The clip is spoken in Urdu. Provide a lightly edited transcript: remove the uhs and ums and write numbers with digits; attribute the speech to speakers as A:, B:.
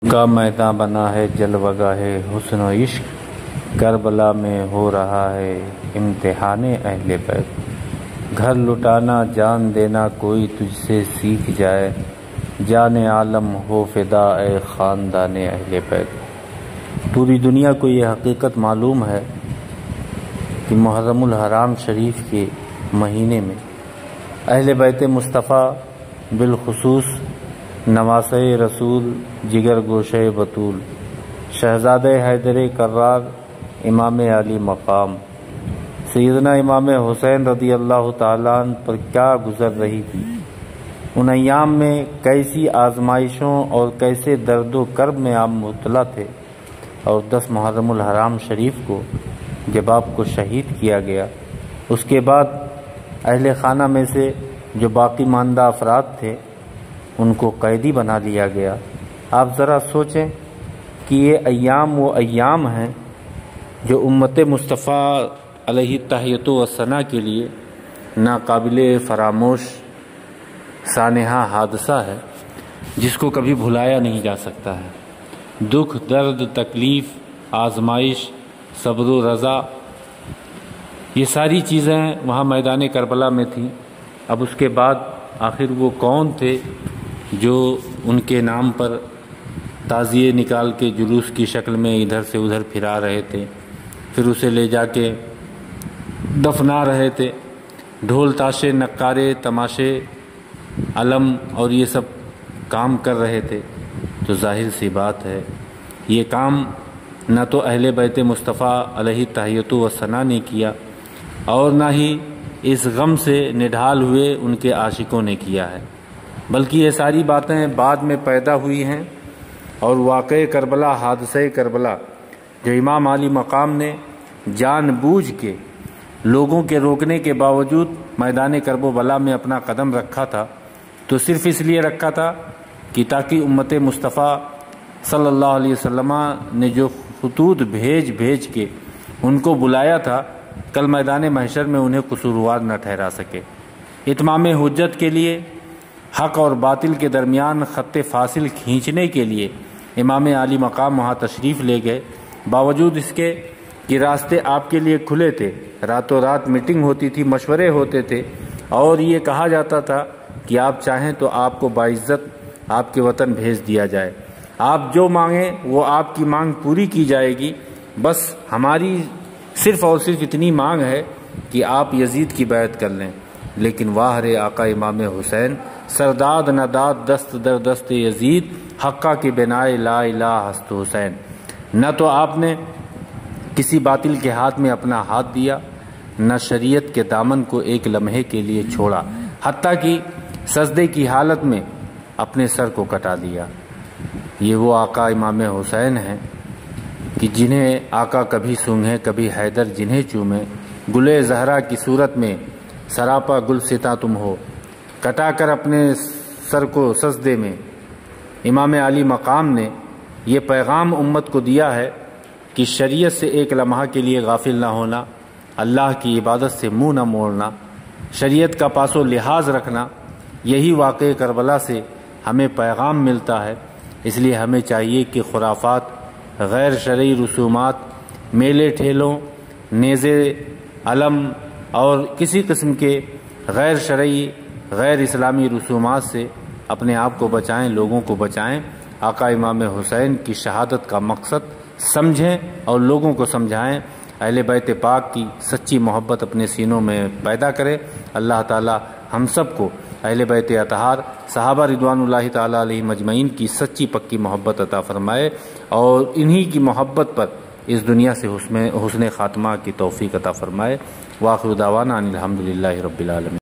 A: کا میداں بنا ہے جلوگاہ حسن و عشق، کربلا میں ہو رہا ہے امتحان اہل بیت۔ گھر لٹانا جان دینا کوئی تجھ سے سیکھ جائے، جان عالم ہو فدا اے خاندان اہل بیت۔ پوری دنیا کو یہ حقیقت معلوم ہے کہ محرم الحرام شریف کے مہینے میں اہل بیت مصطفیٰ بالخصوص نواسہ رسول، جگر گوشہ بطول، شہزادہ حیدر کرار، امام علی مقام سیدنا امام حسین رضی اللہ تعالیٰ عنہ پر کیا گزر رہی تھی، ان ایام میں کیسی آزمائشوں اور کیسے درد و کرب میں آپ مبتلا تھے، اور 10 محرم الحرام شریف کو جب آپ کو شہید کیا گیا، اس کے بعد اہل خانہ میں سے جو باقی ماندہ افراد تھے ان کو قیدی بنا لیا گیا۔ آپ ذرا سوچیں کہ یہ ایام وہ ایام ہیں جو امت مصطفیٰ علیہ تحیۃ و ثنا کے لیے ناقابل فراموش سانحہ حادثہ ہے، جس کو کبھی بھلایا نہیں جا سکتا ہے۔ دکھ، درد، تکلیف، آزمائش، صبر و رضا، یہ ساری چیزیں وہاں میدان کربلا میں تھیں۔ اب اس کے بعد آخر وہ کون تھے جو ان کے نام پر تعزیے نکال کے جلوس کی شکل میں ادھر سے ادھر پھرا رہے تھے، پھر اسے لے جا کے دفنا رہے تھے، ڈھول تاشے، نقارے، تماشے، علم اور یہ سب کام کر رہے تھے؟ تو ظاہر سی بات ہے یہ کام نہ تو اہل بیت مصطفیٰ علیہ تحیۃ و ثنا نے کیا، اور نہ ہی اس غم سے نڈھال ہوئے ان کے عاشقوں نے کیا ہے، بلکہ یہ ساری باتیں بعد میں پیدا ہوئی ہیں۔ اور واقع کربلا، حادثہ کربلا، جو امام علی مقام نے جان بوجھ کے لوگوں کے روکنے کے باوجود میدان کرب و بلا میں اپنا قدم رکھا تھا، تو صرف اس لیے رکھا تھا کہ تاکہ امت مصطفیٰ صلی اللہ علیہ وسلم نے جو خطوط بھیج کے ان کو بلایا تھا، کل میدان محشر میں انہیں قصوروار نہ ٹھہرا سکے۔ اتمام حجت کے لیے، حق اور باطل کے درمیان خط فاصل کھینچنے کے لیے امام علی مقام وہاں تشریف لے گئے، باوجود اس کے کہ راستے آپ کے لیے کھلے تھے، راتوں رات میٹنگ ہوتی تھی، مشورے ہوتے تھے، اور یہ کہا جاتا تھا کہ آپ چاہیں تو آپ کو باعزت آپ کے وطن بھیج دیا جائے، آپ جو مانگیں وہ آپ کی مانگ پوری کی جائے گی، بس ہماری صرف اور صرف اتنی مانگ ہے کہ آپ یزید کی بیعت کر لیں۔ لیکن واہ رے آقا امام حسین، سرداد نداد دست در دست یزید، حقہ کی بنائے لا الہ ہست حسین۔ نہ تو آپ نے کسی باطل کے ہاتھ میں اپنا ہاتھ دیا، نہ شریعت کے دامن کو ایک لمحے کے لیے چھوڑا، حتیٰ کہ سجدے کی حالت میں اپنے سر کو کٹا دیا۔ یہ وہ آقا امام حسین ہیں کہ جنہیں آقا کبھی سونگھے کبھی حیدر جنہیں چومے، گلے زہرا کی صورت میں سراپا گلستاں تم ہو، کٹا کر اپنے سر کو سجدے میں۔ امام علی مقام نے یہ پیغام امت کو دیا ہے کہ شریعت سے ایک لمحہ کے لیے غافل نہ ہونا، اللہ کی عبادت سے منہ نہ موڑنا، شریعت کا پاس و لحاظ رکھنا، یہی واقع کربلا سے ہمیں پیغام ملتا ہے۔ اس لیے ہمیں چاہیے کہ خرافات، غیر شرعی رسومات، میلے ٹھیلوں، نیزے، علم اور کسی قسم کے غیر شرعی، غیر اسلامی رسومات سے اپنے آپ کو بچائیں، لوگوں کو بچائیں، آقا امام حسین کی شہادت کا مقصد سمجھیں اور لوگوں کو سمجھائیں، اہل بیت پاک کی سچی محبت اپنے سینوں میں پیدا کرے۔ اللہ تعالی ہم سب کو اہل بیت اطہار، صحابہ رضوان اللہ تعالی علیہم اجمعین کی سچی پکی محبت عطا فرمائے، اور انہی کی محبت پر اس دنیا سے حسن خاتمہ کی توفیق عطا فرمائے۔ وآخر دعوانا ان الحمدللہ رب العالمین۔